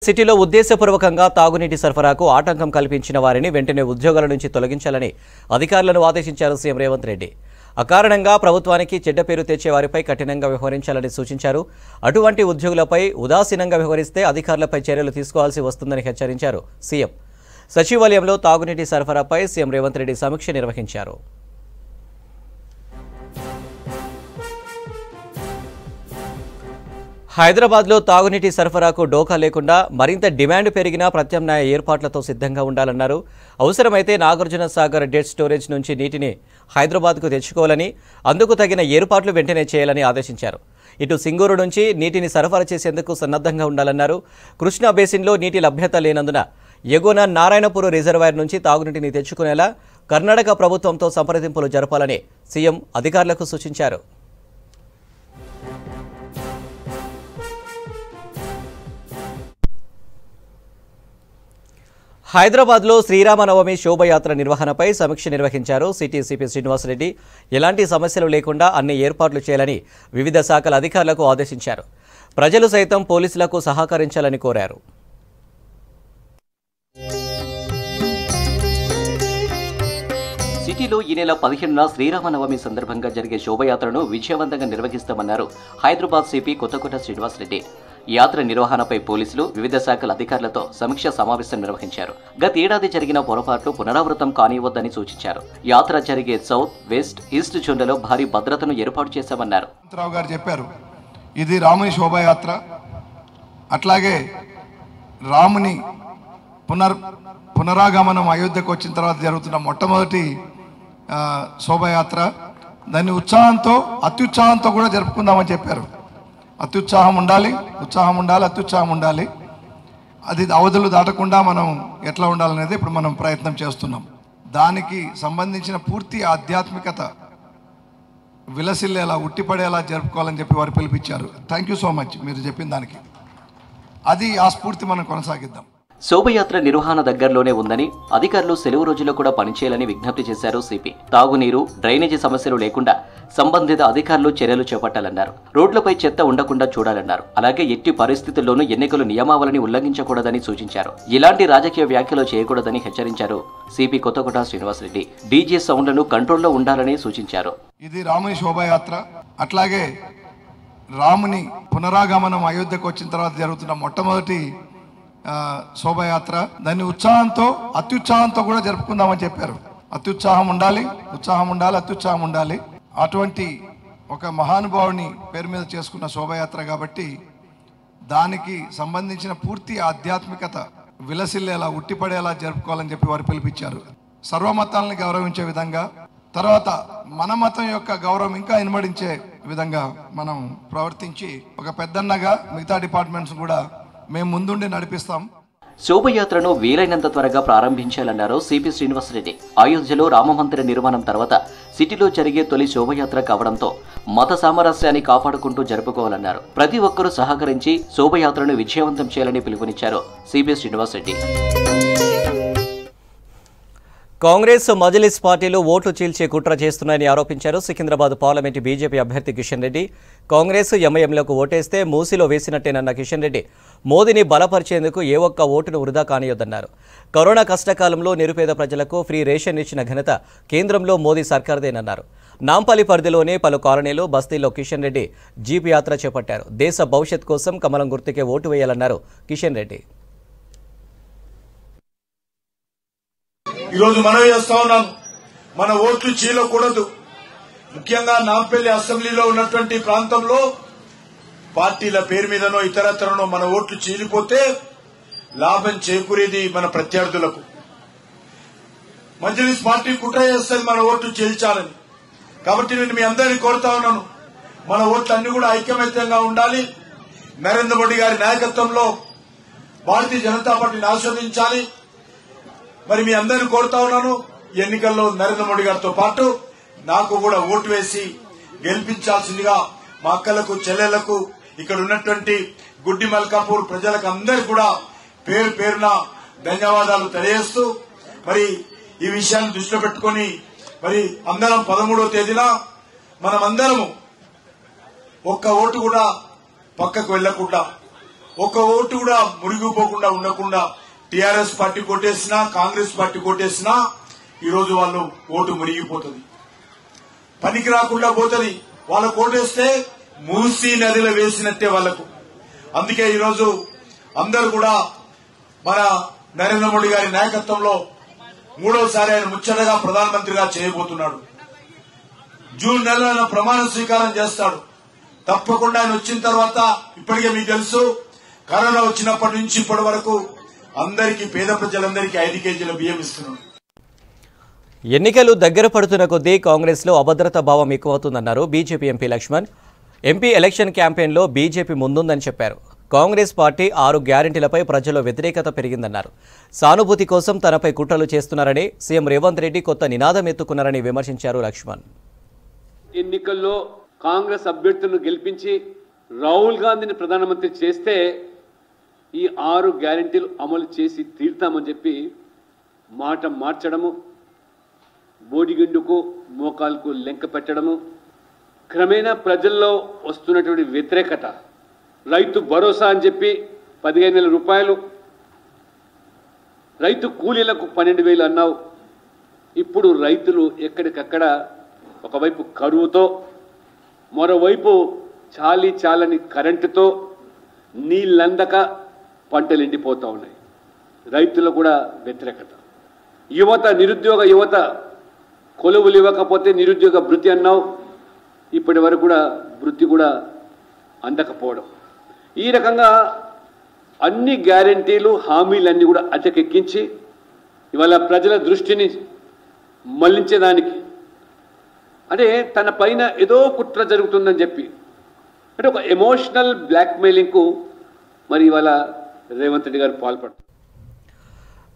సిటీలో ఉద్దేశపూర్వకంగా తాగునీటి సరఫరాకు ఆటంకం కల్పించిన వారిని వెంటనే ఉద్యోగాల నుంచి తొలగించాలని అధికారులను ఆదేశించారు సీఎం రేవంత్ రెడ్డి. అకారణంగా ప్రభుత్వానికి చెడ్డ పేరు తెచ్చే వారిపై కఠినంగా వ్యవహరించాలని సూచించారు. అటువంటి ఉద్యోగులపై ఉదాసీనంగా వ్యవహరిస్తే అధికారులపై చర్యలు తీసుకోవాల్సి వస్తుందని హెచ్చరించారు సీఎం. సచివాలయంలో తాగునీటి సరఫరాపై సీఎం రేవంత్ రెడ్డి సమీక్ష నిర్వహించారు. హైదరాబాద్లో తాగునీటి సరఫరాకు డోకా లేకుండా మరింత డిమాండ్ పెరిగినా ప్రత్యామ్నాయ ఏర్పాట్లతో సిద్ధంగా ఉండాలన్నారు. అవసరమైతే నాగార్జున సాగర్ డెడ్ స్టోరేజ్ నుంచి నీటిని హైదరాబాద్కు తెచ్చుకోవాలని, అందుకు తగిన ఏర్పాట్లు వెంటనే చేయాలని ఆదేశించారు. ఇటు సింగూరు నుంచి నీటిని సరఫరా చేసేందుకు సన్నద్ధంగా ఉండాలన్నారు. కృష్ణా బేసిన్లో నీటి లభ్యత లేనందున ఎగువన నారాయణపూర్ రిజర్వాయర్ నుంచి తాగునీటిని తెచ్చుకునేలా కర్ణాటక ప్రభుత్వంతో సంప్రదింపులు జరపాలని సీఎం అధికారులకు సూచించారు. హైదరాబాద్లో శ్రీరామనవమి శోభయాత్ర నిర్వహణపై సమీక్ష నిర్వహించారు సిటీ సిపి శ్రీనివాసరెడ్డి. ఎలాంటి సమస్యలు లేకుండా అన్ని ఏర్పాట్లు చేయాలని వివిధ శాఖల అధికారులకు ఆదేశించారు. ప్రజలు సైతం పోలీసులకు సహకరించాలని కోరారు. సిటీలో ఈ నెల 15న శ్రీరామనవమి సందర్భంగా జరిగే శోభయాత్రను విజయవంతంగా నిర్వహిస్తామన్నారు హైదరాబాద్ సిపి కొత్తకోట శ్రీనివాసరెడ్డి. యాత్ర నిర్వహణపై పోలీసులు వివిధ శాఖల అధికారులతో సమీక్ష సమావేశం నిర్వహించారు. గతేడాది జరిగిన పొరపాట్లు పునరావృతం కానివ్వద్దని సూచించారు. యాత్ర జరిగే సౌత్, వెస్ట్, ఈస్ట్ జోన్లలో భారీ భద్రతను ఏర్పాటు చేశామన్నారు. రావు గారు చెప్పారు, ఇది రాముని శోభయాత్ర. అట్లాగే రాముని పునరాగమనం అయోధ్యకు వచ్చిన తర్వాత జరుగుతున్న మొట్టమొదటి శోభయాత్ర. దాన్ని అత్యుత్సాహంతో కూడా జరుపుకుందామని చెప్పారు. అత్యుత్సాహం ఉండాలి, అత్యుత్సాహం ఉండాలి. అది అవధులు దాటకుండా మనం ఎట్లా ఉండాలనేది ఇప్పుడు మనం ప్రయత్నం చేస్తున్నాం. దానికి సంబంధించిన పూర్తి ఆధ్యాత్మికత విలసిల్లేలా, ఉట్టిపడేలా జరుపుకోవాలని చెప్పి వారు పిలిపించారు. థ్యాంక్ యూ సో మచ్ మీరు చెప్పిన దానికి. అది ఆ స్ఫూర్తి మనం కొనసాగిద్దాం. శోభయాత్ర నిర్వహణ దగ్గరలోనే ఉందని, అధికారులు సెలవు రోజుల్లో కూడా పనిచేయాలని విజ్ఞప్తి చేశారు సిపి. తాగునీరు, డ్రైనేజీ సమస్యలు లేకుండా సంబంధిత అధికారులు చర్యలు చేపట్టాలన్నారు. రోడ్లపై చెత్త ఉండకుండా చూడాలన్నారు. అలాగే ఎట్టి పరిస్థితుల్లోనూ ఎన్నికల నియమావళిని ఉల్లంఘించకూడదని సూచించారు. ఇలాంటి రాజకీయ వ్యాఖ్యలు చేయకూడదని హెచ్చరించారు సిపి కొత్తకోట శ్రీనివాసరెడ్డి. డీజే సౌండ్లను కంట్రోల్లో ఉండాలని సూచించారు. ఇది రాముని శోభయాత్ర. అట్లాగే రాముని పునరాగమనం అయోధ్యకు వచ్చిన తర్వాత జరుగుతున్న మొట్టమొదటి శోభయాత్ర. దాన్ని అత్యుత్సాహంతో కూడా జరుపుకుందామని చెప్పారు. అత్యుత్సాహం ఉండాలి, అత్యుత్సాహం ఉండాలి. అటువంటి ఒక మహానుభావుని పేరు మీద చేసుకున్న శోభయాత్ర కాబట్టి దానికి సంబంధించిన పూర్తి ఆధ్యాత్మికత విలసిల్లేలా, ఉట్టిపడేలా జరుపుకోవాలని చెప్పి వారు పిలిపించారు. సర్వమతాలను గౌరవించే విధంగా, తర్వాత మన మతం యొక్క గౌరవం ఇంకా ఇనుమడించే విధంగా మనం ప్రవర్తించి ఒక పెద్దన్నగా మిగతా డిపార్ట్మెంట్స్ కూడా మేము ముందుండి నడిపిస్తాం. శోభయాత్రను వీలైనంత త్వరగా ప్రారంభించాలన్నారు సిపి శ్రీనివాసరెడ్డి. అయోధ్యలో రామమందిర నిర్మాణం తర్వాత సిటీలో జరిగే తొలి శోభయాత్ర కావడంతో మత సామరస్యాన్ని కాపాడుకుంటూ జరుపుకోవాలన్నారు. ప్రతి ఒక్కరూ సహకరించి శోభయాత్రను విజయవంతం చేయాలని పిలుపునిచ్చారు సిపి శ్రీనివాసరెడ్డి. కాంగ్రెస్, మజ్లిస్ పార్టీలు ఓట్లు చీల్చే కుట్ర చేస్తున్నాయని ఆరోపించారు సికింద్రాబాద్ పార్లమెంటు బీజేపీ అభ్యర్థి కిషన్ రెడ్డి. కాంగ్రెస్, ఎంఐఎంలకు ఓటేస్తే మూసిలో వేసినట్టేనన్న కిషన్ రెడ్డి మోదీని బలపరిచేందుకు ఏ ఒక్క ఓటును వృధా కానియొద్దన్నారు. కరోనా కష్టకాలంలో నిరుపేద ప్రజలకు ఫ్రీ రేషన్ ఇచ్చిన ఘనత కేంద్రంలో మోదీ సర్కార్దేనన్నారు. నాంపల్లి పరిధిలోనే పలు కాలనీలు, బస్తీల్లో కిషన్ రెడ్డి జీప్ యాత్ర చేపట్టారు. దేశ భవిష్యత్ కోసం కమలం గుర్తుకే ఓటు వేయాలన్నారు కిషన్ రెడ్డి. ఈరోజు మనం చేస్తా ఉన్నాం, మన ఓట్లు చీలకూడదు. ముఖ్యంగా నాంపల్లి అసెంబ్లీలో ఉన్నటువంటి ప్రాంతంలో పార్టీల పేరు మీదనో ఇతరత్రనో మన ఓట్లు చీలిపోతే లాభం చేకూరేది మన ప్రత్యర్థులకు. మజ్లిస్ పార్టీ కుట్ర చేస్తుంది మన ఓట్లు చీల్చాలని. కాబట్టి నేను మీ అందరినీ కోరుతా ఉన్నాను, మన ఓట్లు అన్ని కూడా ఐకమత్యంగా ఉండాలి. నరేంద్ర మోడీ గారి నాయకత్వంలో భారతీయ జనతా పార్టీని ఆస్వాదించాలి. మరి మీ అందరినీ కోరుతా ఉన్నాను, ఎన్నికల్లో నరేంద్ర మోడీ గారితో పాటు నాకు కూడా ఓటు వేసి గెలిపించాల్సిందిగా మా అక్కలకు, చెల్లెళ్లకు, ఇక్కడ ఉన్నటువంటి గుడ్డి మల్కాపూర్ ప్రజలకు అందరికీ కూడా పేరు పేరున ధన్యవాదాలు తెలియజేస్తూ, మరి ఈ విషయాన్ని దృష్టిలో పెట్టుకుని మరి అందరం 13వ తేదీన మనమందరము ఒక్క ఓటు కూడా పక్కకు వెళ్లకుండా ఒక్క ఓటు కూడా మురిగిపోకుండా ఉండకుండా టీఆర్ఎస్ పార్టీ కొట్టేసినా కాంగ్రెస్ పార్టీ కొట్టేసినా ఈరోజు వాళ్ళు ఓటు మురిగిపోతుంది, పనికి రాకుండా పోతుంది. వాళ్ళకు ఓటేస్తే మూసీ నదిలో వేసినట్టే వాళ్లకు. అందుకే ఈరోజు అందరూ కూడా మన నరేంద్ర మోడీ గారి నాయకత్వంలో మూడవసారి ఆయన ముచ్చటగా ప్రధానమంత్రిగా చేయబోతున్నాడు. జూన్ నెలలో ఆయన ప్రమాణ స్వీకారం చేస్తాడు. తప్పకుండా ఆయన వచ్చిన తర్వాత ఇప్పటికే మీకు తెలుసు, కరోనా వచ్చినప్పటి నుంచి ఇప్పటి వరకు అందరికీ పేద ప్రజలందరికీ 5 కేజీల బియ్యం ఇస్తున్నాడు. ఎన్నికలు దగ్గర పడుతున్న కొద్దీ కాంగ్రెస్లో అభద్రతా భావం ఎక్కువవుతుందన్నారు BJP MP Laxman. MP election క్యాంపెయిన్లో బీజేపీ ముందుందని చెప్పారు. కాంగ్రెస్ పార్టీ 6 గ్యారెంటీలపై ప్రజల్లో వ్యతిరేకత పెరిగిందన్నారు. సానుభూతి కోసం తనపై కుట్రలు చేస్తున్నారని సీఎం రేవంత్ రెడ్డి కొత్త నినాదం ఎత్తుకున్నారని విమర్శించారు లక్ష్మణ్. ఎన్నికల్లో కాంగ్రెస్ అభ్యర్థులను గెలిపించి రాహుల్ గాంధీని ప్రధానమంత్రి చేస్తే ఈ 6 గ్యారెంటీలు అమలు చేసి తీర్తామని చెప్పి మాట మార్చడము, బోడిగిండుకు మోకాలకు లెంక పెట్టడము, క్రమేణా ప్రజల్లో వస్తున్నటువంటి వ్యతిరేకత, రైతు భరోసా అని చెప్పి 15,000 రూపాయలు, రైతు కూలీలకు 12,000 అన్నావు. ఇప్పుడు రైతులు ఎక్కడికక్కడ ఒకవైపు కరువుతో, మరోవైపు చాలని కరెంటుతో, నీళ్ళందక పంటలు ఎండిపోతూ ఉన్నాయి. రైతులు కూడా వ్యతిరేకత. యువత, నిరుద్యోగ యువత కొలువులు ఇవ్వకపోతే నిరుద్యోగ భృతి అన్నావు. ఇప్పటి వరకు కూడా భృతి కూడా అందకపోవడం. ఈ రకంగా అన్ని గ్యారెంటీలు, హామీలన్నీ కూడా అటకెక్కించి ఇవాళ ప్రజల దృష్టిని మళ్లించేదానికి, అంటే తన పైన ఏదో కుట్ర జరుగుతుందని చెప్పి, అంటే ఒక ఎమోషనల్ బ్లాక్మెయిలింగ్కు మరి ఇవాళ రేవంత్ రెడ్డి గారు పాల్పడుతున్నారు.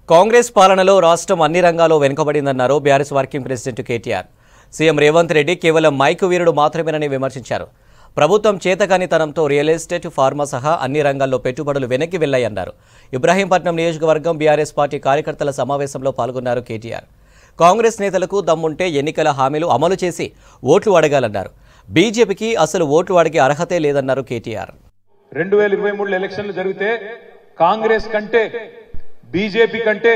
కాంగ్రెస్ పాలనలో రాష్ట్రం అన్ని రంగాల్లో వెనుకబడిందన్నారు BRS working president KTR. CM Revanth Reddy కేవలం మైకు వీరుడు మాత్రమేనని విమర్శించారు. ప్రభుత్వం చేతకానితనంతో రియల్ ఎస్టేట్, ఫార్మా సహా అన్ని రంగాల్లో పెట్టుబడులు వెనక్కి వెళ్లాయన్నారు. ఇబ్రాహీంపట్నం నియోజకవర్గం బీఆర్ఎస్ పార్టీ కార్యకర్తల సమావేశంలో పాల్గొన్నారు కేటీఆర్. కాంగ్రెస్ నేతలకు దమ్ముంటే ఎన్నికల హామీలు అమలు చేసి ఓట్లు అడగాలన్నారు. బీజేపీకి అసలు ఓట్లు అడిగే అర్హతే లేదన్నారు కేటీఆర్. 2023 ఎలక్షన్లు జరిగితే కాంగ్రెస్ కంటే బీజేపీ కంటే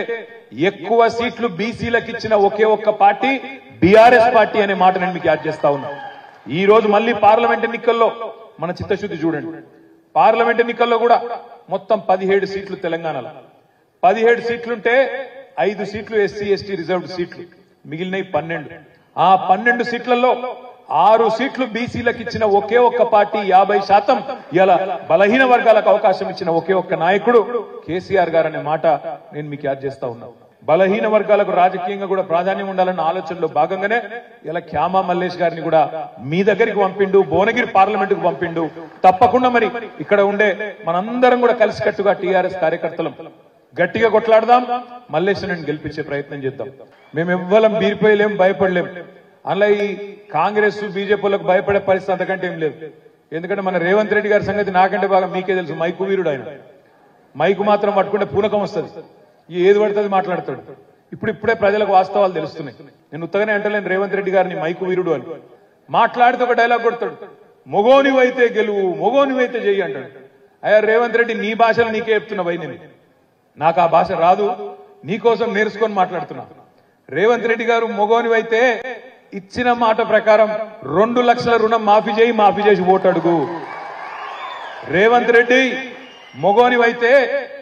ఎక్కువ సీట్లు బీసీలకు ఇచ్చిన ఒకే ఒక్క పార్టీ బీఆర్ఎస్ పార్టీ అనే మాట నేను మీకు యాద్ చేస్తా ఉన్నా. ఈ రోజు మళ్ళీ పార్లమెంట్ ఎన్నికల్లో మన చిత్తశుద్ధి చూడండి. పార్లమెంట్ ఎన్నికల్లో కూడా మొత్తం 17 సీట్లు తెలంగాణలో. 17 సీట్లుంటే 5 సీట్లు ఎస్సీ ఎస్టీ రిజర్వ్డ్ సీట్లు, మిగిలినవి 12. ఆ 12 సీట్లలో 6 సీట్లు బీసీలకు ఇచ్చిన ఒకే ఒక్క పార్టీ 50% ఇలా బలహీన వర్గాలకు అవకాశం ఇచ్చిన ఒకే ఒక్క నాయకుడు కేసీఆర్ గారు అనే మాట నేను మీకు యాద్ చేస్తా ఉన్నా. బలహీన వర్గాలకు రాజకీయంగా కూడా ప్రాధాన్యం ఉండాలన్న ఆలోచనలో భాగంగానే ఇలా ఖ్యామా మల్లేష్ గారిని కూడా మీ దగ్గరికి పంపిండు, భువనగిరి పార్లమెంట్ కు పంపిండు. తప్పకుండా మరి ఇక్కడ ఉండే మనందరం కూడా కలిసికట్టుగా టీఆర్ఎస్ కార్యకర్తలం గట్టిగా కొట్లాడదాం, మల్లేశ్వరిని గెలిపించే ప్రయత్నం చేద్దాం. మేము ఎవ్వరం బీరిపోయలేం, భయపడలేం. అలా ఈ కాంగ్రెస్ బీజేపీలకు భయపడే పరిస్థితి అంతకంటే ఏం లేదు. ఎందుకంటే మన రేవంత్ రెడ్డి గారి సంగతి నాకంటే బాగా మీకే తెలుసు. మైకు వీరుడు ఆయన. మైకు మాత్రం పట్టుకుంటే పూనకం వస్తుంది, ఏది పడుతుంది మాట్లాడతాడు. ఇప్పుడే ప్రజలకు వాస్తవాలు తెలుస్తున్నాయి. నేను ఉత్తగానే అంటలేను రేవంత్ రెడ్డి గారిని మైకు వీరుడు అని. మాట్లాడితే ఒక డైలాగ్ కొడతాడు, మొగోనివైతే గెలువు, మొగోనివైతే చెయ్యి అంటాడు. అయ్యా రేవంత్ రెడ్డి, నీ భాషలు నీకే చెప్తున్నా వై, నేను నాకు ఆ భాష రాదు, నీకోసం నేర్చుకొని మాట్లాడుతున్నా. రేవంత్ రెడ్డి గారు మొగోనివైతే ఇచ్చిన మాట ప్రకారం 2 లక్షల రుణం మాఫీ చేసి ఓటు అడుగు. రేవంత్ రెడ్డి మొగోనివైతే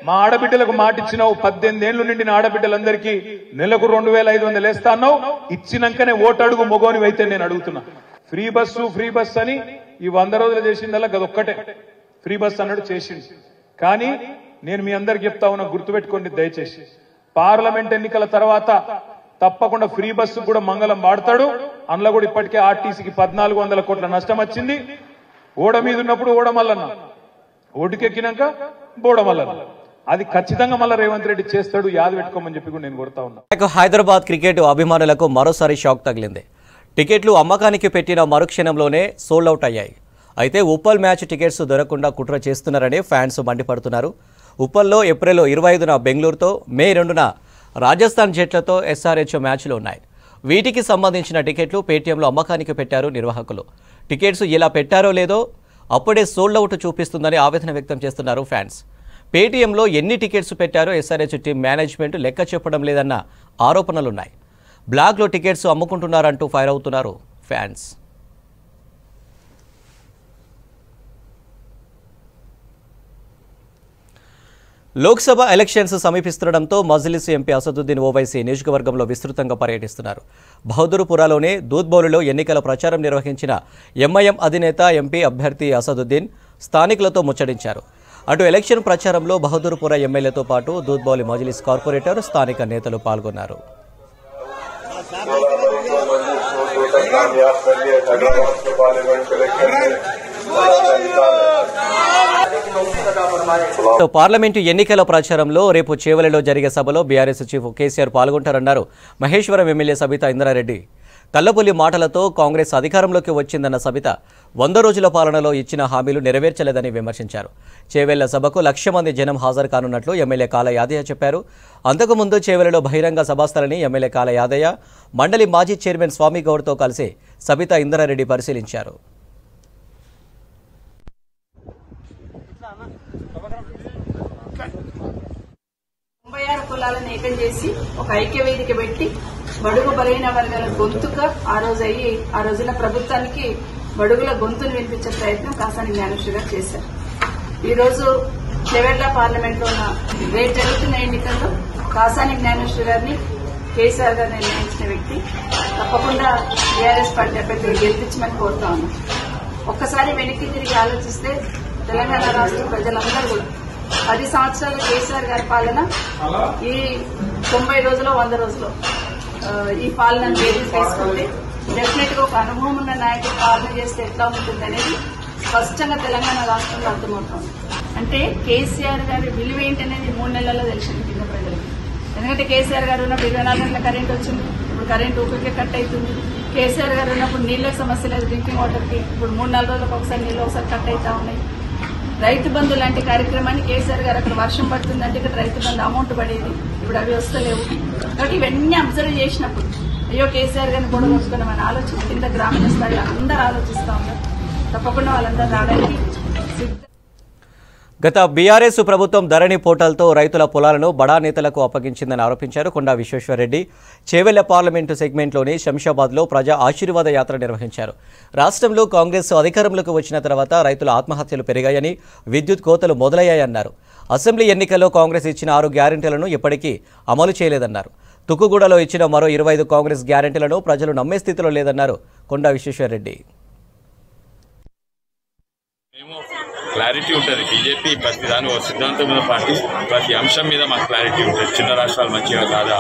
మా ఆడబిడ్డలకు మాట ఇచ్చినావు, 18 ఏళ్లు నిండిన ఆడబిడ్డలందరికీ నెలకు 2,500 వేస్తా అన్నావు. ఇచ్చినాకనే ఓటు అడుగు మొగోనివైతే నేను అడుగుతున్నా. ఫ్రీ బస్సు అని ఈ 100 రోజులు చేసిందల్లా గదొక్కటే ఫ్రీ బస్ అన్నాడు, చేసింది. కానీ నేను మీ అందరికి చెప్తా ఉన్నా, గుర్తుపెట్టుకోండి దయచేసి, పార్లమెంట్ ఎన్నికల తర్వాత తప్పకుండా ఫ్రీ బస్సు కూడా మంగళం వాడతాడు. అందులో కూడా ఇప్పటికే ఆర్టీసీకి 1,400 కోట్ల నష్టం వచ్చింది. ఓడ మీద ఉన్నప్పుడు ఓడమల్లన్న, ఓటుకెక్కినాక బోడమల్లన్న. అది ఖచ్చితంగా మళ్ళీ రేవంత్ రెడ్డి చేస్తాడు, యాద పెట్టుకోమని చెప్పి కూడా నేను కోరుతా ఉన్నా. హైదరాబాద్ క్రికెట్ అభిమానులకు మరోసారి షాక్ తగిలింది. టికెట్లు అమ్మకానికి పెట్టిన మరుక్షణంలోనే సోల్డ్ అవుట్ అయ్యాయి. అయితే ఉప్పల్ మ్యాచ్ టికెట్స్ దొరకకుండా కుట్ర చేస్తున్నారని ఫ్యాన్స్ మండిపడుతున్నారు. ఉప్పల్లో ఏప్రిల్ 25న బెంగళూరుతో, మే 2న రాజస్థాన్ జట్లతో ఎస్ఆర్హెచ్ మ్యాచ్లు ఉన్నాయి. వీటికి సంబంధించిన టికెట్లు పేటీఎంలో అమ్మకానికి పెట్టారు నిర్వాహకులు. టికెట్స్ ఇలా పెట్టారో లేదో అప్పుడే సోల్డ్ అవుట్ చూపిస్తుందని ఆవేదన వ్యక్తం చేస్తున్నారు ఫ్యాన్స్. పేటీఎంలో ఎన్ని టికెట్స్ పెట్టారో ఎస్ఆర్హెచ్ టీం మేనేజ్మెంట్ లెక్క చెప్పడం లేదన్న ఆరోపణలున్నాయి. బ్లాక్లో టికెట్స్ అమ్ముకుంటున్నారంటూ ఫైర్ అవుతున్నారు ఫ్యాన్స్. లోక్సభ ఎలక్షన్స్ సమీపిస్తుండటంతో మజ్లిస్ ఎంపీ అసదుద్దీన్ ఓవైసీ నియోజకవర్గంలో విస్తృతంగా పర్యటిస్తున్నారు. బహదూర్పురాలోని దూద్బౌలిలో ఎన్నికల ప్రచారం నిర్వహించిన ఎంఐఎం అధినేత ఎంపీ అభ్యర్థి అసదుద్దీన్ స్థానికులతో ముచ్చటించారు. అటు ఎలక్షన్ ప్రచారంలో బహదూర్పుర ఎమ్మెల్యేతో పాటు దూద్బౌలి మజ్లిస్ కార్పొరేటర్ స్థానిక నేతలు పాల్గొన్నారు. పార్లమెంటు ఎన్నికల ప్రచారంలో రేపు చేవెళ్లలో జరిగే సభలో బీఆర్ఎస్ చీఫ్ కేసీఆర్ పాల్గొంటారన్నారు మహేశ్వరం ఎమ్మెల్యే సబితా ఇంద్రారెడ్డి. కల్లపుల్లి మాటలతో కాంగ్రెస్ అధికారంలోకి వచ్చిందన్న సబిత 100 రోజుల పాలనలో ఇచ్చిన హామీలు నెరవేర్చలేదని విమర్శించారు. చేవెళ్ల సభకు 1,00,000 మంది జనం హాజరు కానున్నట్లు ఎమ్మెల్యే కాల యాదయ్య చెప్పారు. అంతకుముందు చేవెళ్లలో బహిరంగ సభాస్థలిని ఎమ్మెల్యే కాల యాదయ్య మండలి మాజీ చైర్మన్ స్వామి గౌడ్తో కలిసి సబితా ఇంద్రారెడ్డి పరిశీలించారు. కులాలను ఏకం చేసి ఒక ఐక్యవేదిక పెట్టి బడుగు బలైన వర్గాల గొంతుగా ఆ రోజున ప్రభుత్వానికి బడుగుల గొంతును వినిపించే ప్రయత్నం కాసాని జ్ఞానేశ్వర్ గారు చేశారు. ఈ రోజు చేవెళ్ల పార్లమెంట్ లో ఉన్న రేపు జరుగుతున్న ఎన్నికల్లో కాసాని జ్ఞానేశ్వర్ గారిని కేసీఆర్ గారు నిర్ణయించిన వ్యక్తి తప్పకుండా టీఆర్ఎస్ పార్టీ అభ్యర్థులు గెలిపించమని కోరుతా ఉన్నాం. ఒక్కసారి వెనక్కి తిరిగి ఆలోచిస్తే తెలంగాణ రాష్ట్ర ప్రజలందరూ కూడా 10 సంవత్సరాల కేసీఆర్ గారి పాలన ఈ 90 రోజులు 100 రోజులు ఈ పాలనను తీసుకుంటే డెఫినెట్ గా ఒక అనుభవం ఉన్న నాయకుడు పాలన చేస్తే ఎట్లా ఉంటుంది అనేది స్పష్టంగా తెలంగాణ రాష్ట్రంలో అర్థమవుతుంది. అంటే కేసీఆర్ గారి విలువ ఏంటనేది 3 నెలల్లో తెలిసింది కింద ప్రజలకు. ఎందుకంటే కేసీఆర్ గారు ఉన్నప్పుడు 24 గంటల కరెంట్ వచ్చింది, ఇప్పుడు కరెంట్ ఊపిరికే కట్ అవుతుంది. కేసీఆర్ గారు ఉన్నప్పుడు నీళ్ళకి సమస్య లేదు, డ్రింకింగ్ వాటర్కి. ఇప్పుడు 3-4 రోజులకు ఒకసారి నీళ్ళు ఒకసారి కట్ అవుతా ఉన్నాయి. రైతు బంధు లాంటి కార్యక్రమాన్ని కేసీఆర్ గారు అక్కడ వర్షం పడుతుందంటే ఇక్కడ రైతు బంధు అమౌంట్ పడేది, ఇప్పుడు అవి వస్తలేవు. కాబట్టి ఇవన్నీ అబ్జర్వ్ చేసినప్పుడు అయ్యో కేసీఆర్ గారిని కూడా వస్తున్నామని ఆలోచన కింద గ్రామీణ స్థాయిలో అందరూ ఆలోచిస్తా ఉన్నారు. తప్పకుండా వాళ్ళందరూ రావడానికి గత బీఆర్ఎస్ ప్రభుత్వం ధరణి పోర్టల్తో రైతుల పొలాలను బడా నేతలకు అప్పగించిందని ఆరోపించారు కొండా విశ్వేశ్వరరెడ్డి. చేవెళ్ల పార్లమెంటు సెగ్మెంట్లోని శంషాబాద్లో ప్రజా ఆశీర్వాద యాత్ర నిర్వహించారు. రాష్ట్రంలో కాంగ్రెస్ అధికారంలోకి వచ్చిన తర్వాత రైతుల ఆత్మహత్యలు పెరిగాయని, విద్యుత్ కోతలు మొదలయ్యాయన్నారు. అసెంబ్లీ ఎన్నికల్లో కాంగ్రెస్ ఇచ్చిన 6 గ్యారెంటీలను ఇప్పటికీ అమలు చేయలేదన్నారు. తుక్కుగూడలో ఇచ్చిన మరో 25 కాంగ్రెస్ గ్యారెంటీలను ప్రజలు నమ్మే స్థితిలో లేదన్నారు కొండా విశ్వేశ్వరరెడ్డి. క్లారిటీ ఉంటుంది. బీజేపీ ప్రతి దాని సిద్ధాంతం మీద పార్టీ ప్రతి అంశం మీద మాకు క్లారిటీ ఉంటుంది. చిన్న రాష్ట్రాలు మంచిగా కాదా,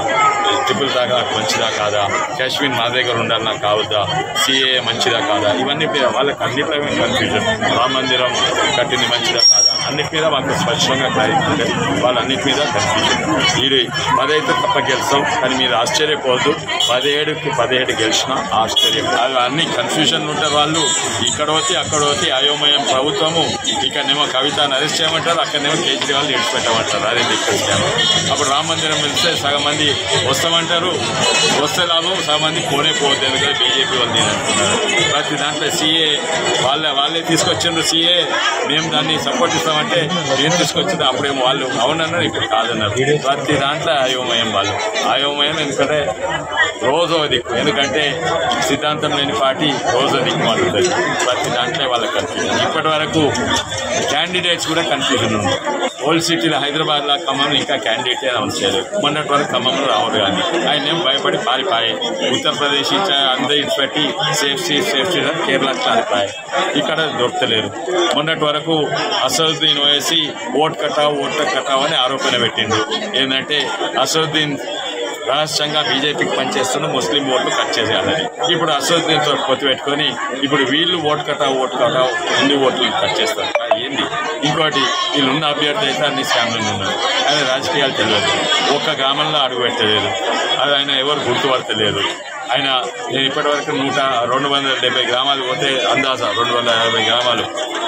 ట్రిపుల్ తలాక్ మంచిదా కాదా, కాశ్మీర్ మా దగ్గర ఉండాలన్నా కావద్దా, సిఏఏ మంచిదా కాదా, ఇవన్నీ వాళ్ళకి అన్నిపై కన్ఫ్యూజన్. రామ మందిరం కట్టింది మంచిదా కాదా, అన్నిటి మీద మాకు స్పష్టంగా క్లారిటీ ఉంటుంది. వాళ్ళన్నిటి మీద కన్ఫ్యూజన్. ఇది 10 అయితే తప్ప గెలుస్తాం, కానీ మీరు ఆశ్చర్యపోవద్దు. 17కి 17 గెలిచినా ఆశ్చర్యం. అన్ని కన్ఫ్యూజన్ ఉంటారు వాళ్ళు. ఇక్కడ వచ్చి అక్కడ వచ్చి అయోమయం. ప్రభుత్వము ఇక్కడనేమో కవితను అరెస్ట్ చేయమంటారు, అక్కడనేమో కేజ్రీవాల్ విడిచిపెట్టమంటారు. అదే దిక్కొచ్చాము. అప్పుడు రామ మందిరం వెళ్తే సగం మంది వస్తామంటారు, వస్తే లాభం, సగం మంది పోనే పోవద్దు. ఎందుకంటే బీజేపీ వాళ్ళు నేను అనుకున్నారు. ప్రతి దాంట్లో సీఏ వాళ్ళే తీసుకొచ్చిండ్రు. సీఏ మేము దాన్ని సపోర్ట్ ఇస్తామంటే ఏం తీసుకొచ్చిందో అప్పుడేమో వాళ్ళు అవునన్నారు, ఇప్పుడు కాదన్నారు. ప్రతి దాంట్లో అయోమయం. వాళ్ళు అయోమయం. ఎందుకంటే రోజో దిక్కు. ఎందుకంటే సిద్ధాంతం లేని పార్టీ రోజో దిక్కు అంటుంది. ప్రతి దాంట్లో వాళ్ళకి కన్ఫ్యూజన్. ఇప్పటి వరకు క్యాండిడేట్స్ కూడా కన్ఫ్యూజన్ ఉంది. ఓల్డ్ సిటీలో హైదరాబాద్లో ఖమ్మంలో ఇంకా క్యాండిడేటే అనౌన్స్ చేయలేదు. మొన్నటి వరకు ఖమ్మంలో రాహుల్ గాంధీ ఆయన ఏం భయపడి పారిపోయాయి. ఉత్తరప్రదేశ్ అందరూ ఇచ్చిపెట్టి సేఫ్టీ కేరళకి పారిపోయాయి. ఇక్కడ దొరకలేరు. మొన్నటి వరకు అసదుద్దీన్ ఓవేసి ఓట్ కటావ్ అని ఆరోపణ పెట్టిండు. ఏంటంటే అసదుద్దీన్ రహస్యంగా బీజేపీకి పనిచేస్తున్న ముస్లిం ఓట్లు కట్ చేసేయాలని. ఇప్పుడు అసదుద్దీన్తో పొత్తు పెట్టుకొని ఇప్పుడు వీళ్ళు ఓట్ కటావ్ హిందూ ఓట్లు కట్ చేస్తారు. ఏంది? ఇంకోటి వీళ్ళున్న అభ్యర్థి అయితే అన్ని స్కామ్లు ఉన్నారు. ఆయన రాజకీయాలు తెలియదు. ఒక్క గ్రామంలో అడుగు పెట్టలేదు. అది ఆయన ఎవరు గుర్తుపడతలేదు. ఆయన నేను ఇప్పటివరకు 270 గ్రామాలు పోతే అందాజ 250 గ్రామాలు.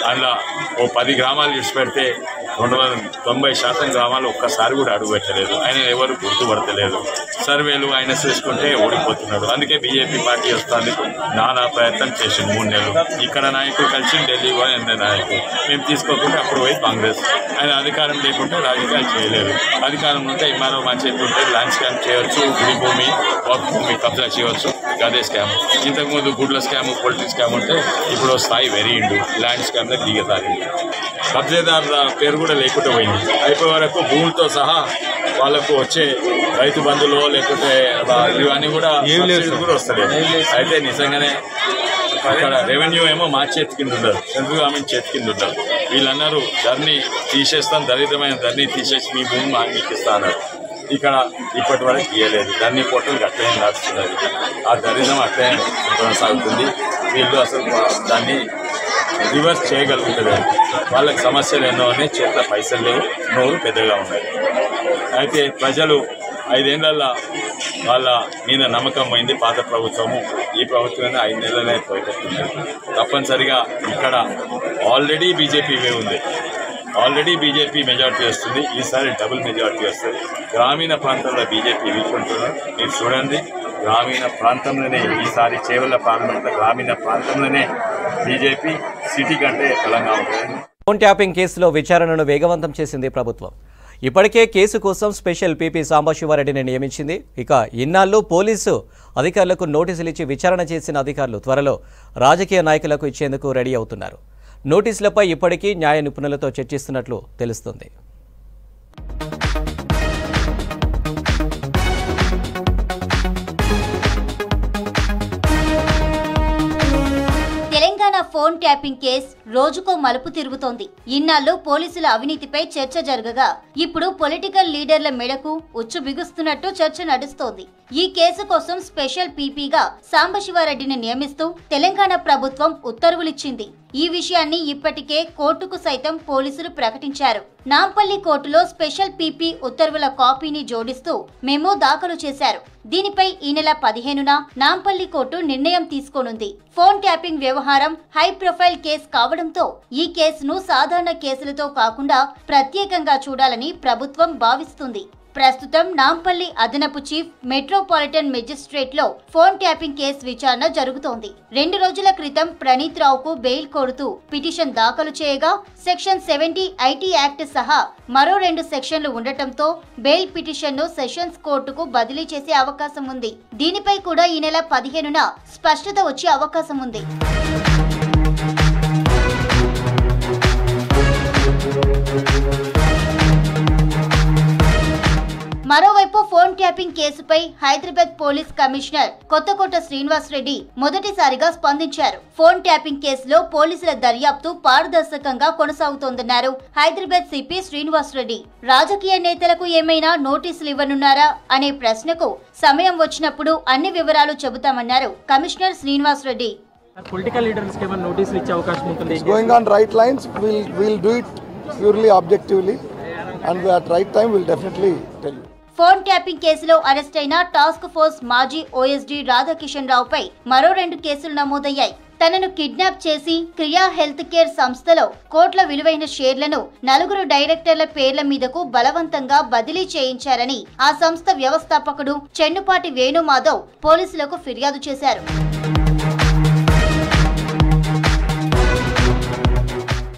అందులో ఓ 10 గ్రామాలు విడిచిపెడితే 90% గ్రామాలు ఒక్కసారి కూడా అడుగు పెట్టలేదు. ఆయన ఎవరు గుర్తుపడతలేదు. సర్వేలు ఆయన చూసుకుంటే ఓడిపోతున్నాడు. అందుకే బీజేపీ పార్టీ వస్తుంది. నానా ప్రయత్నం చేసింది 3 నెలలు. ఇక్కడ నాయకులు కలిసి ఢిల్లీ నాయకులు మేము తీసుకోకుండా అప్పుడు పోయి కాంగ్రెస్. ఆయన అధికారం లేకుంటే రాజకీయాలు చేయలేదు. అధికారం ఉంటే మనం మా చేతి ఉంటే ల్యాండ్ స్కామ్ చేయవచ్చు, గుడి భూమి వక్ఫ్ భూమి కబ్జా చేయవచ్చు. అదే స్కామ్. ఇంతకుముందు గుడ్ల స్కామ్, పొలిటిక్స్ స్కామ్ ఉంటే ఇప్పుడు స్థాయి వెరియిండు. ల్యాండ్ స్కామ్ లో దిగసారింది. కబ్జాదారుల పేరు కూడా లేకుండా పోయింది. అయిపోయే వరకు భూములతో సహా వాళ్ళకు వచ్చే రైతు బంధులో లేకపోతే ఇవన్నీ కూడా వస్తలేదు. అయితే నిజంగానే అక్కడ రెవెన్యూ ఏమో మా చేతి కింద ఉండదు, సెంట్రల్ గవర్నమెంట్ చేతి కింద ఉండదు. వీళ్ళన్నారు ధరని తీసేస్తాం, దరిద్రమైన ధరని తీసేసి మీ భూమి మీకు ఇస్తా అన్నారు. ఇక్కడ ఇప్పటి వరకు ఇవ్వలేదు. ధరని పొట్టలు అట్లే నడుస్తున్నది. ఆ దరిద్రం అట్లే కొనసాగుతుంది. వీళ్ళు అసలు దాన్ని రివర్స్ చేయగలుగుతలేదు. వాళ్ళకి సమస్యలు ఎన్నో ఉన్నాయి, చేతిలో పైసలు లేవు, నోరు పెద్దగా ఉన్నాయి. అయితే ప్రజలు 5 ఏళ్లలో వాళ్ళ మీద నమ్మకం పోయింది. పాత ప్రభుత్వము ఈ ప్రభుత్వమే 5 నెలలే పోయిపోతున్నారు. తప్పనిసరిగా ఇక్కడ ఆల్రెడీ బీజేపీ ఉంది. ఆల్రెడీ బీజేపీ మెజార్టీ వస్తుంది. ఈసారి డబుల్ మెజార్టీ వస్తుంది. గ్రామీణ ప్రాంతంలో బీజేపీ వీకుంటున్నారు. మీరు చూడండి, గ్రామీణ ప్రాంతంలోనే ఈసారి చేవెళ్ల పార్లమెంట్లో గ్రామీణ ప్రాంతంలోనే బీజేపీ సిటీ కంటే బలంగా ఉంటుంది. ఫోన్ ట్యాపింగ్ కేసులో విచారణను వేగవంతం చేసింది ప్రభుత్వం. ఇప్పటికే కేసు కోసం స్పెషల్ పీపీ సాంబశివారెడ్డిని నియమించింది. ఇక ఇన్నాళ్ళు పోలీసు అధికారులకు నోటీసులు ఇచ్చి విచారణ చేసిన అధికారులు త్వరలో రాజకీయ నాయకులకు ఇచ్చేందుకు రెడీ అవుతున్నారు. నోటీసులపై ఇప్పటికీ న్యాయ నిపుణులతో చర్చిస్తున్నట్లు తెలుస్తుంది. తెలంగాణ ఫోన్ ట్యాపింగ్ కేసు రోజుకో మలుపు తిరుగుతోంది. ఇన్నాళ్ళు పోలీసుల అవినీతిపై చర్చ జరగగా ఇప్పుడు పొలిటికల్ లీడర్ల మెడకు ఉచ్చు బిగుస్తున్నట్టు చర్చ నడుస్తోంది. ఈ కేసు కోసం స్పెషల్ పీపీగా సాంబశివారెడ్డిని నియమిస్తూ తెలంగాణ ప్రభుత్వం ఉత్తర్వులిచ్చింది. ఈ విషయాన్ని ఇప్పటికే కోర్టుకు సైతం పోలీసులు ప్రకటించారు. నాంపల్లి కోర్టులో స్పెషల్ పీపీ ఉత్తర్వుల కాపీని జోడిస్తూ మెమో దాఖలు చేశారు. దీనిపై ఈ నెల 15న నాంపల్లి కోర్టు నిర్ణయం తీసుకోనుంది. ఫోన్ ట్యాపింగ్ వ్యవహారం హై ప్రొఫైల్ కేసు కావడంతో ఈ కేసును సాధారణ కేసులతో కాకుండా ప్రత్యేకంగా చూడాలని ప్రభుత్వం భావిస్తుంది. ప్రస్తుతం నాంపల్లి అదనపు చీఫ్ మెట్రోపాలిటన్ మెజిస్ట్రేట్ లో ఫోన్ ట్యాపింగ్ కేసు విచారణ జరుగుతోంది. 2 రోజుల క్రితం ప్రణీత్ రావుకు బెయిల్ కోరుతూ పిటిషన్ దాఖలు చేయగా సెక్షన్ 70 ఐటీ యాక్ట్ సహా మరో 2 సెక్షన్లు ఉండటంతో బెయిల్ పిటిషన్ ను సెషన్స్ కోర్టుకు బదిలీ చేసే అవకాశం ఉంది. దీనిపై కూడా ఈ నెల 15న స్పష్టత వచ్చే అవకాశం ఉంది. మరోవైపు ఫోన్ ట్యాపింగ్ కేసుపై హైదరాబాద్ పోలీస్ కమిషనర్ కొత్తకోట శ్రీనివాస్ రెడ్డి మొదటిసారిగా స్పందించారు. ఫోన్ ట్యాపింగ్ కేసులో పోలీసుల దర్యాప్తు పారదర్శకంగా కొనసాగుతోందన్నారు హైదరాబాద్ సిపి శ్రీనివాస్ రెడ్డి. రాజకీయ నేతలకు ఏమైనా నోటీసులు ఇవ్వనున్నారా అనే ప్రశ్నకు సమయం వచ్చినప్పుడు అన్ని వివరాలు చెబుతామన్నారు commissioner Srinivas Reddy. Political leaders కి నోటీసులు ఇచ్చే అవకాశం ఉంటుంది. Going on right lines, we'll do it purely objectively and at right time we'll definitely tell you. Phone tapping కేసులో అరెస్ట్ అయిన టాస్క్ ఫోర్స్ మాజీ ఓఎస్డీ రాధాకిషన్ రావుపై మరో 2 కేసులు నమోదయ్యాయి. తనను కిడ్నాప్ చేసి క్రియా హెల్త్ కేర్ సంస్థలో కోట్ల విలువైన షేర్లను 4 డైరెక్టర్ల పేర్ల మీదకు బలవంతంగా బదిలీ చేయించారని ఆ సంస్థ వ్యవస్థాపకుడు చెన్నుపాటి వేణుమాధవ్ పోలీసులకు ఫిర్యాదు చేశారు.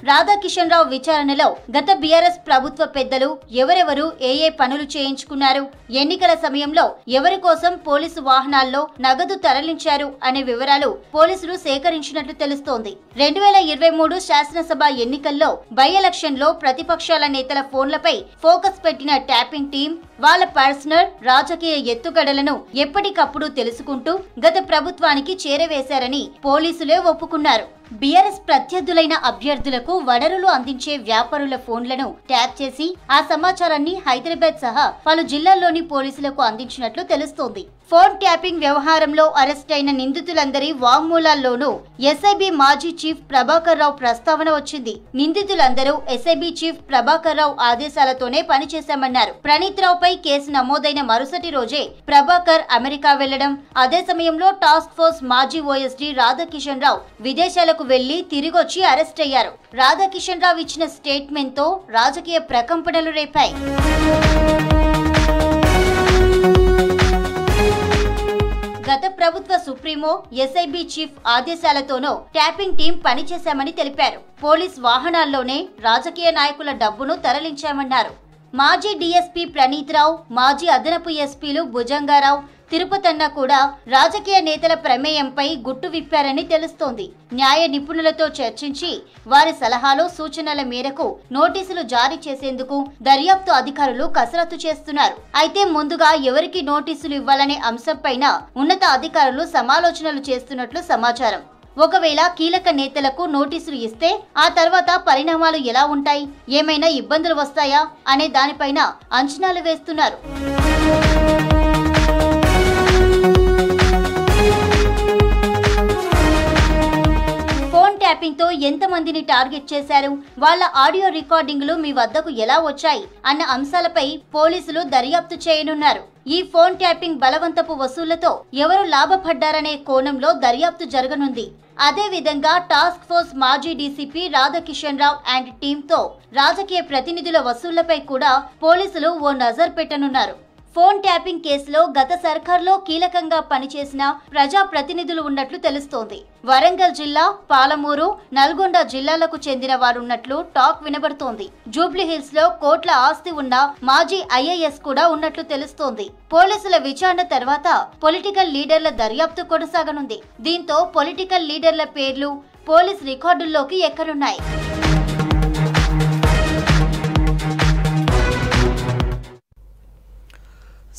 రాధాకిషన్ రావు విచారణలో గత బీఆర్ఎస్ ప్రభుత్వ పెద్దలు ఎవరెవరు ఏ పనులు చేయించుకున్నారు, ఎన్నికల సమయంలో ఎవరి కోసం పోలీసు వాహనాల్లో నగదు తరలించారు అనే వివరాలు పోలీసులు సేకరించినట్లు తెలుస్తోంది. 2023 శాసనసభ ఎన్నికల్లో బై ఎలక్షన్ లో ప్రతిపక్షాల నేతల ఫోన్లపై ఫోకస్ పెట్టిన ట్యాపింగ్ టీం వాళ్ళ పర్సనల్ రాజకీయ ఎత్తుగడలను ఎప్పటికప్పుడు తెలుసుకుంటూ గత ప్రభుత్వానికి చేరవేశారని పోలీసులే ఒప్పుకున్నారు. బీఆర్ఎస్ ప్రత్యర్థులైన అభ్యర్థులకు వనరులు అందించే వ్యాపారుల ఫోన్లను ట్యాప్ చేసి ఆ సమాచారాన్ని హైదరాబాద్ సహా పలు జిల్లాల్లోని పోలీసులకు అందించినట్లు తెలుస్తోంది. ఫోన్ ట్యాపింగ్ వ్యవహారంలో అరెస్ట్ అయిన నిందితులందరి వాంగ్మూలాల్లోనూ ఎస్ఐబి మాజీ చీఫ్ ప్రభాకర్ రావు ప్రస్తావన వచ్చింది. నిందితులందరూ SIB chief Prabhakar Rao ఆదేశాలతోనే పనిచేశామన్నారు. Praneeth రావుపై case నమోదైన మరుసటి రోజే ప్రభాకర్ అమెరికా వెళ్లడం, అదే సమయంలో టాస్క్ ఫోర్స్ మాజీ ఓఎస్డీ రాధాకిషన్ రావు విదేశాలకు వెళ్లి తిరిగొచ్చి అరెస్ట్ అయ్యారు. రాధాకిషన్ రావు ఇచ్చిన స్టేట్మెంట్ తో రాజకీయ ప్రకంపనలు రేపాయి. గత ప్రభుత్వ సుప్రీమో ఎస్ఐబి చీఫ్ ఆదేశాలతోనో ట్యాపింగ్ టీం పనిచేశామని తెలిపారు. పోలీస్ వాహనాల్లోనే రాజకీయ నాయకుల డబ్బును తరలించామన్నారు. మాజీ డీఎస్పీ ప్రణీత్ రావు, మాజీ అదనపు ఎస్పీలు భుజంగారావు, తిరుపతన్న కూడా రాజకీయ నేతల ప్రమేయంపై గుట్టు విప్పారని తెలుస్తోంది. న్యాయ నిపుణులతో చర్చించి వారి సలహాలు సూచనల మేరకు నోటీసులు జారీ చేసేందుకు దర్యాప్తు అధికారులు కసరత్తు చేస్తున్నారు. అయితే ముందుగా ఎవరికి నోటీసులు ఇవ్వాలనే అంశంపైన ఉన్నత అధికారులు సమాలోచనలు చేస్తున్నట్లు సమాచారం. ఒకవేళ కీలక నేతలకు నోటీసులు ఇస్తే ఆ తర్వాత పరిణామాలు ఎలా ఉంటాయి, ఏమైనా ఇబ్బందులు వస్తాయా అనే దానిపైన అంచనాలు వేస్తున్నారు. ట్యాపింగ్ తో ఎంతమందిని టార్గెట్ చేశారు, వాళ్ళ ఆడియో రికార్డింగ్లు మీ వద్దకు ఎలా వచ్చాయి అన్న అంశాలపై పోలీసులు దర్యాప్తు చేయనున్నారు. ఈ ఫోన్ ట్యాపింగ్ బలవంతపు వసూళ్లతో ఎవరు లాభపడ్డారనే కోణంలో దర్యాప్తు జరగనుంది. అదే విధంగా టాస్క్ ఫోర్స్ మాజీ డీసీపీ రాధాకిషన్ రావు అండ్ టీంతో రాజకీయ ప్రతినిధుల వసూళ్లపై కూడా పోలీసులు ఓ నజర్ పెట్టనున్నారు. ఫోన్ ట్యాపింగ్ కేసులో గత సర్కార్లో కీలకంగా పనిచేసిన ప్రజా ప్రతినిధులు ఉన్నట్లు తెలుస్తోంది. వరంగల్ జిల్లా, పాలమూరు, నల్గొండ జిల్లాలకు చెందిన వారున్నట్లు టాక్ వినబడుతోంది. జూబ్లీహిల్స్ లో కోట్ల ఆస్తి ఉన్న మాజీ ఐఏఎస్ కూడా ఉన్నట్లు తెలుస్తోంది. పోలీసుల విచారణ తర్వాత పొలిటికల్ లీడర్ల దర్యాప్తు కొనసాగనుంది. దీంతో పొలిటికల్ లీడర్ల పేర్లు పోలీస్ రికార్డుల్లోకి ఎక్కనున్నాయి.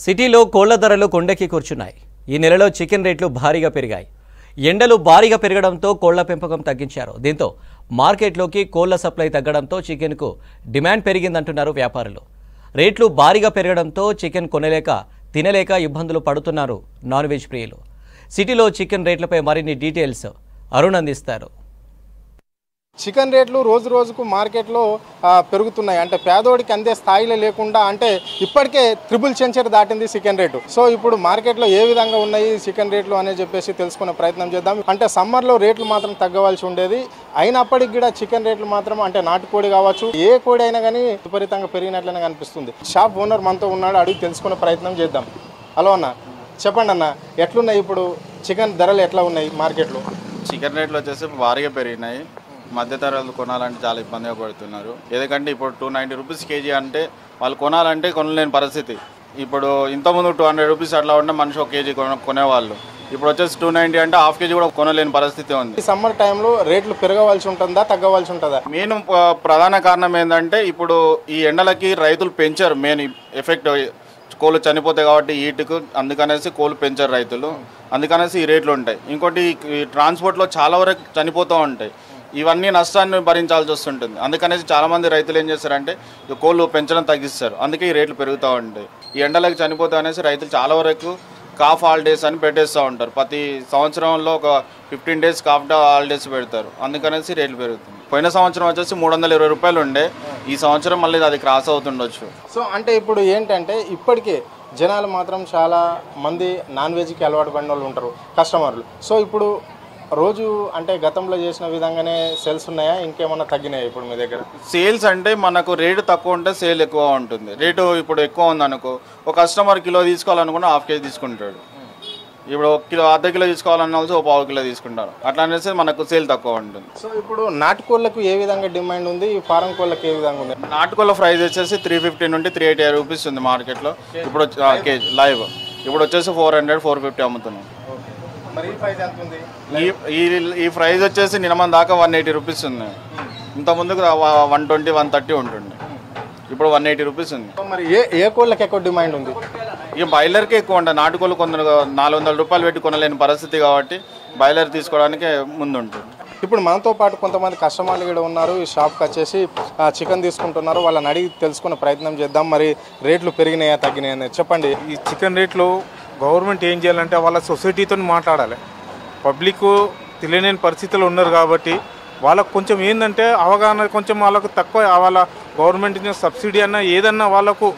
సిటీలో కోళ్ల ధరలు కొండెక్కి కూర్చున్నాయి. ఈ నెలలో చికెన్ రేట్లు భారీగా పెరిగాయి. ఎండలు భారీగా పెరగడంతో కోళ్ల పెంపకం తగ్గించారు. దీంతో మార్కెట్లోకి కోళ్ల సప్లై తగ్గడంతో చికెన్కు డిమాండ్ పెరిగిందంటున్నారు వ్యాపారులు. రేట్లు భారీగా పెరగడంతో చికెన్ కొనలేక తినలేక ఇబ్బందులు పడుతున్నారు నాన్ వెజ్ ప్రియులు. సిటీలో చికెన్ రేట్లపై మరిన్ని డీటెయిల్స్ అరుణ్ అందిస్తారు. చికెన్ రేట్లు రోజు రోజుకు మార్కెట్లో పెరుగుతున్నాయి. అంటే పేదోడికి అందే స్థాయిలో లేకుండా, అంటే ఇప్పటికే ట్రిపుల్ సెంచరీ దాటింది చికెన్ రేటు. సో ఇప్పుడు మార్కెట్లో ఏ విధంగా ఉన్నాయి చికెన్ రేట్లు అని చెప్పేసి తెలుసుకునే ప్రయత్నం చేద్దాం. అంటే సమ్మర్లో రేట్లు మాత్రం తగ్గవలసి ఉండేది, అయినప్పటికీ కూడా చికెన్ రేట్లు మాత్రం అంటే నాటుకోడి కావచ్చు, ఏ కోడి అయినా కానీ విపరీతంగా పెరిగినట్లనే కనిపిస్తుంది. షాప్ ఓనర్ మనతో ఉన్నాడు, అడిగి తెలుసుకునే ప్రయత్నం చేద్దాం. హలో అన్న, చెప్పండి అన్న, ఎట్లున్నాయి ఇప్పుడు చికెన్ ధరలు, ఎట్లా ఉన్నాయి మార్కెట్లో? చికెన్ రేట్లు వచ్చేసి భారీగా పెరిగినాయి. మధ్యతరగతులు కొనాలంటే చాలా ఇబ్బందిగా పడుతున్నారు. ఎందుకంటే ఇప్పుడు 290 రూపీస్ కేజీ అంటే వాళ్ళు కొనాలంటే కొనలేని పరిస్థితి. ఇప్పుడు ఇంతకుముందు 200 రూపీస్ అట్లా ఉంటే మనిషి ఒక కేజీ కొనేవాళ్ళు. ఇప్పుడు వచ్చేసి 290 అంటే హాఫ్ కేజీ కూడా కొనలేని పరిస్థితి ఉంది. ఈ సమ్మర్ టైంలో రేట్లు పెరగవలసి ఉంటుందా, తగ్గవలసి ఉంటుందా? మెయిన్ ప్రధాన కారణం ఏంటంటే ఇప్పుడు ఈ ఎండలకి రైతులు పెంచారు. మెయిన్ ఎఫెక్ట్ కోళ్ళు చనిపోతాయి కాబట్టి ఈటుకు, అందుకనేసి కోళ్ళు పెంచారు రైతులు, అందుకనేసి ఈ రేట్లు ఉంటాయి. ఇంకోటి ట్రాన్స్పోర్ట్లో చాలా వరకు చనిపోతూ ఉంటాయి. ఇవన్నీ నష్టాన్ని భరించాల్సి వస్తుంటుంది. అందుకనేసి చాలామంది రైతులు ఏం చేస్తారంటే కోళ్ళు పెంచడం తగ్గిస్తారు, అందుకే ఈ రేట్లు పెరుగుతూ ఉంటాయి. ఈ ఎండలకు చనిపోతా అనేసి రైతులు చాలా వరకు కాఫ్ హాలిడేస్ అని పెట్టేస్తూ ఉంటారు. ప్రతి సంవత్సరంలో ఒక 15 డేస్ కాఫ్ హాలిడేస్ పెడతారు, అందుకనేసి రేట్లు పెరుగుతుంది. పోయిన సంవత్సరం వచ్చేసి 320 రూపాయలు ఉండే, ఈ సంవత్సరం మళ్ళీ అది క్రాస్ అవుతుండొచ్చు. సో అంటే ఇప్పుడు ఏంటంటే ఇప్పటికే జనాలు మాత్రం చాలా మంది నాన్ వెజ్కి అలవాటు పడిన వాళ్ళు ఉంటారు, కస్టమర్లు. సో ఇప్పుడు రోజు అంటే గతంలో చేసిన విధంగానే సేల్స్ ఉన్నాయా, ఇంకేమన్నా తగ్గినాయా ఇప్పుడు మీ దగ్గర? సేల్స్ అంటే మనకు రేటు తక్కువ ఉంటే సేల్ ఎక్కువ ఉంటుంది. రేటు ఇప్పుడు ఎక్కువ ఉందనుకో, ఒక కస్టమర్ కిలో తీసుకోవాలనుకున్నా హాఫ్ కేజీ తీసుకుంటాడు. ఇప్పుడు ఒక కిలో, అర్ధ కిలో తీసుకోవాలన్నా ఒక పావు కిలో తీసుకుంటారు. అట్లా అనేసి మనకు సేల్ తక్కువ ఉంటుంది. సో ఇప్పుడు నాటుకోళ్ళకు ఏ విధంగా డిమాండ్ ఉంది, ఫారం కోళ్ళకి ఏ విధంగా ఉంది? నాటుకోళ్ళ ప్రైస్ వచ్చేసి 350 నుండి 380 రూపీస్ ఉంది మార్కెట్లో ఇప్పుడు కేజీ లైవ్. ఇప్పుడు వచ్చేసి 400, 450 అమ్ముతున్నాం. ఈ ప్రైస్ వచ్చేసి నిన్న దాకా 180 రూపీస్ ఉంది. ఇంత ముందుకు 120, 130 ఉంటుంది. ఇప్పుడు 180 రూపీస్ ఉంది. మరి ఏ కోళ్ళకి ఎక్కువ డిమాండ్ ఉంది? ఇక బాయిలర్కి ఎక్కువ ఉంటుంది. నాటుకోళ్ళు కొందరు 400 రూపాయలు పెట్టి కొనలేని పరిస్థితి కాబట్టి బాయిలర్ తీసుకోవడానికి ముందు ఉంటుంది. ఇప్పుడు మనతో పాటు కొంతమంది కస్టమర్లు కూడా ఉన్నారు, ఈ షాప్కి వచ్చేసి చికెన్ తీసుకుంటున్నారు. వాళ్ళని అడిగి తెలుసుకునే ప్రయత్నం చేద్దాం. మరి రేట్లు పెరిగినాయా, తగ్గినాయా? చెప్పండి. ఈ చికెన్ రేట్లు గవర్నమెంట్ ఏం చేయాలంటే వాళ్ళ సొసైటీతో మాట్లాడాలి. పబ్లిక్ తెలియని పరిస్థితులు ఉన్నారు కాబట్టి వాళ్ళకు కొంచెం ఏంటంటే అవగాహన కొంచెం వాళ్ళకు తక్కువ, వాళ్ళ గవర్నమెంట్ సబ్సిడీ అన్నా ఏదన్నా వాళ్ళకు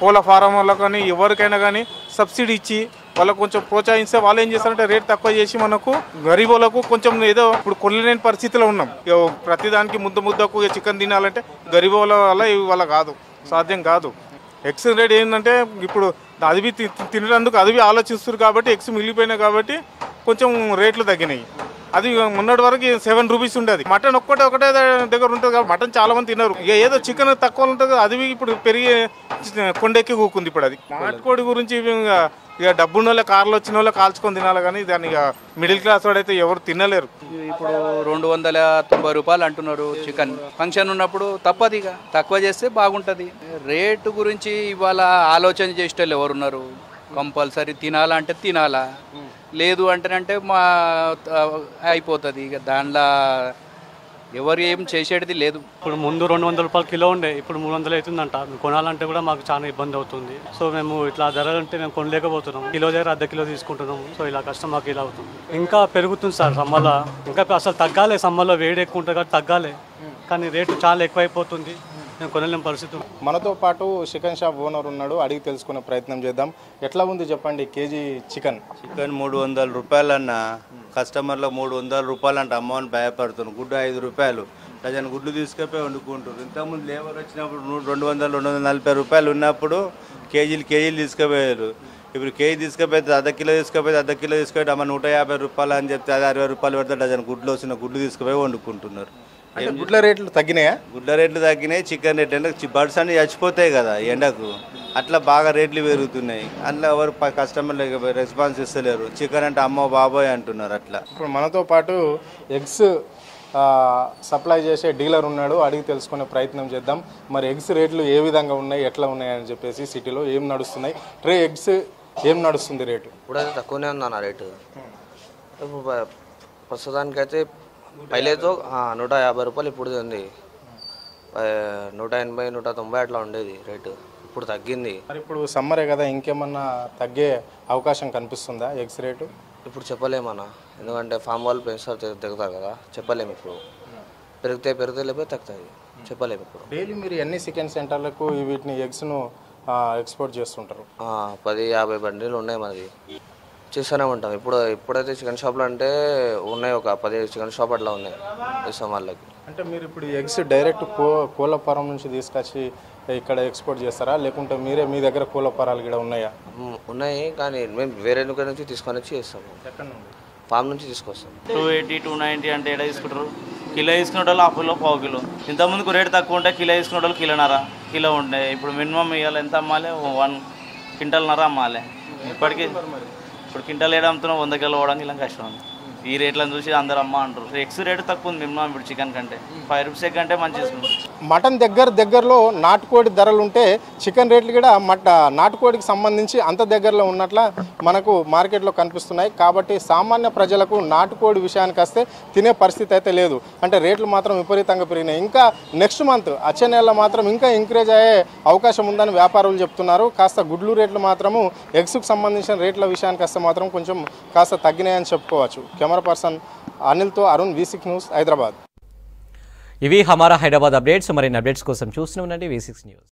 కోళ్ళ ఫారం వాళ్ళకు కానీ ఎవరికైనా కానీ సబ్సిడీ ఇచ్చి వాళ్ళకు కొంచెం ప్రోత్సహిస్తే వాళ్ళు ఏం చేస్తారంటే రేట్ తక్కువ చేసి మనకు గరీబులకు కొంచెం ఏదో ఇప్పుడు కొనలేని పరిస్థితిలో ఉన్నాం. ప్రతిదానికి ముద్దకు చికెన్ తినాలంటే గరీబుల వల్ల ఇవాళ కాదు, సాధ్యం కాదు. ఎగ్స్ రేట్ ఏంటంటే ఇప్పుడు అదివి తినడానికి అదివి ఆలోచిస్తారు కాబట్టి ఎగ్స్ మిగిలిపోయినాయి కాబట్టి కొంచెం రేట్లు తగ్గినాయి. అది మొన్నటి వరకు 7 రూపీస్ ఉండేది. మటన్ ఒకటే దగ్గర ఉంటుంది కాబట్టి మటన్ చాలా మంది తిన్నారు. ఏదో చికెన్ తక్కువ ఉంటుంది అది ఇప్పుడు పెరిగి కొండెక్కి కూకుంది. ఇప్పుడు అది నాటుకోడి గురించి ఇక డబ్బున్న వాళ్ళ కార్లు వచ్చిన వాళ్ళ కాల్చుకొని తినాలి కానీ దాన్ని ఇక మిడిల్ క్లాస్ వాడైతే ఎవరు తినలేరు. ఇప్పుడు 290 రూపాయలు అంటున్నారు చికెన్. ఫంక్షన్ ఉన్నప్పుడు తప్పదు, ఇక తక్కువ చేస్తే బాగుంటుంది. రేటు గురించి ఇవాళ ఆలోచన చేసేటోళ్ళు ఎవరున్నారు? కంపల్సరీ తినాలంటే తినాలా, లేదు అంటే మా అయిపోతుంది. ఇక దాంట్లో ఎవరు ఏం చేసేది లేదు. ఇప్పుడు ముందు 200 రూపాయలు కిలో ఉండే, ఇప్పుడు 300 అవుతుందంట. కొనాలంటే కూడా మాకు చాలా ఇబ్బంది అవుతుంది. సో మేము ఇట్లా ధరలు అంటే మేము కొనలేకపోతున్నాం. కిలో దగ్గర అర్ధ కిలో తీసుకుంటున్నాము. సో ఇలా కష్టం మాకు ఇలా అవుతుంది. ఇంకా పెరుగుతుంది సార్ సమ్మర్లో. ఇంకా అసలు తగ్గాలి, సమ్మర్లో వేడి ఎక్కువ ఉంటుంది కాబట్టి తగ్గాలి, కానీ రేటు చాలా ఎక్కువైపోతుంది. మేము కొనలేని పరిస్థితి. మనతో పాటు చికెన్ షాప్ ఓనర్ ఉన్నాడు, అడిగి తెలుసుకునే ప్రయత్నం చేద్దాం. ఎట్లా ఉంది చెప్పండి కేజీ చికెన్? 300 రూపాయలు అన్న కస్టమర్లో 300 రూపాయలు అంటే అమ్మని భయపడుతున్నాను. గుడ్డు 5 రూపాయలు, డజన్ గుడ్లు తీసుకపోయి వండుకుంటారు. ఇంతకుముందు లేబర్ వచ్చినప్పుడు 200, 240 రూపాయలు ఉన్నప్పుడు కేజీలు తీసుకుపోయారు. ఇప్పుడు కేజీ తీసుకుపోతే అర్ధ కిలో తీసుకుపోతే అమ్మ 150 రూపాయలు అని చెప్తే అది 60 రూపాయలు పెడితే డజన్ గుడ్లు వచ్చిన గుడ్లు తీసుకుపోయి వండుకుంటున్నారు. గుడ్ల రేట్లు తగ్గినాయా? గుడ్ల రేట్లు తగ్గినాయి. చికెన్ రేట్ అంటే బర్డ్స్ అన్ని చచ్చిపోతాయి కదా ఎండకు, అట్లా బాగా రేట్లు పెరుగుతున్నాయి. అందులో ఎవరు కస్టమర్లు రెస్పాన్స్ ఇస్తలేరు. చికెన్ అంటే అమ్మో బాబోయ్ అంటున్నారు. అట్లా ఇప్పుడు మనతో పాటు ఎగ్స్ సప్లై చేసే డీలర్ ఉన్నాడు, అడిగి తెలుసుకునే ప్రయత్నం చేద్దాం. మరి ఎగ్స్ రేట్లు ఏ విధంగా ఉన్నాయి, ఎట్లా ఉన్నాయి అని చెప్పేసి, సిటీలో ఏం నడుస్తున్నాయి, ట్రే ఎగ్స్ ఏం నడుస్తుంది రేటు? ఇప్పుడైతే తక్కువనే ఉందన్న రేటు. ఇప్పుడు ప్రస్తుతానికైతే పైలేతో 150 రూపాయలు ఇప్పుడు ఉంది. 180, 190 అట్లా ఉండేది రేటు. ఇప్పుడు తగ్గింది. మరి ఇప్పుడు సమ్మరే కదా, ఇంకేమన్నా తగ్గే అవకాశం కనిపిస్తుందా ఎగ్స్ రేటు? ఇప్పుడు చెప్పలేమన్నా, ఎందుకంటే ఫామ్ వాళ్ళు పెంచుతారు, తెగుతారు కదా, చెప్పలేము. ఇప్పుడు పెరిగితే లేకపోతే తగ్గుతుంది, చెప్పలేము. ఇప్పుడు డైలీ మీరు ఎన్ని చికెన్ సెంటర్లకు వీటిని ఎగ్స్ను ఎక్స్పోర్ట్ చేస్తుంటారు? 10-50 బండిలు ఉన్నాయి మనది, చేస్తూనే ఉంటాం. ఇప్పుడైతే చికెన్ షాప్లో అంటే ఉన్నాయి, ఒక 10 చికెన్ షాప్ అట్లా ఉన్నాయి ఇస్తాం వాళ్ళకి. అంటే మీరు ఇప్పుడు ఎగ్స్ డైరెక్ట్ కోళ్ళ ఫారం నుంచి తీసుకొచ్చి ఇక్కడ ఎక్స్పోర్ట్ చేస్తారా, లేకుంటే మీరే మీ దగ్గర కోళ్ళ ఫారాలు కూడా ఉన్నాయా? ఉన్నాయి, కానీ మేము వేరే నుంచి తీసుకొని వచ్చి చేస్తాము. ఎక్కడ నుండి? ఫామ్ నుంచి తీసుకొస్తాం. 280, 290 అంటే ఎక్కడ తీసుకుంటారు? కిలో తీసుకునే వాళ్ళు హాఫ్లో పావు కిలో. ఇంతకుముందుకు రేటు తక్కువ ఉంటే కిలో తీసుకునే వాళ్ళు కిలో ఉండే. ఇప్పుడు మినిమం ఇవాళ ఎంత అమ్మాలి? 1 క్వింటాల్నర అమ్మాలి. ఇప్పటికీ ఇప్పుడు క్వింటాల్ ఏడు అమ్ముతున్నాం, 100 కిలో పోవడానికి ఇలా కష్టం ఉంది. ఈ రేట్లను చూసి అందరు అమ్మ అంటారు. ఎగ్స్ రేటు తక్కువ ఉంది మినిమం ఇప్పుడు చికెన్ కంటే. 5 రూపీస్ ఎగ్ అంటే మంచి తీసుకుంటాం. మటన్ దగ్గరలో నాటుకోడి ధరలు ఉంటే చికెన్ రేట్లు కూడా నాటుకోడికి సంబంధించి అంత దగ్గరలో ఉన్నట్ల మనకు మార్కెట్లో కనిపిస్తున్నాయి. కాబట్టి సామాన్య ప్రజలకు నాటుకోడి విషయానికి వస్తే తినే పరిస్థితి అయితే లేదు. అంటే రేట్లు మాత్రం విపరీతంగా పెరిగినాయి. ఇంకా నెక్స్ట్ మంత్ వచ్చే నెలలో మాత్రం ఇంకా ఇంక్రీజ్ అయ్యే అవకాశం ఉందని వ్యాపారులు చెప్తున్నారు. కాస్త గుడ్లు రేట్లు మాత్రము ఎగ్స్కు సంబంధించిన రేట్ల విషయానికి వస్తే మాత్రం కొంచెం కాస్త తగ్గినాయని చెప్పుకోవచ్చు. కెమెరా పర్సన్ అనిల్తో అరుణ్, V6 న్యూస్, హైదరాబాద్. ఇవి హమారా హైదరాబాద్ అప్డేట్స్. మరిన్ని అప్డేట్స్ కోసం చూస్తూనే ఉండండి V6 న్యూస్.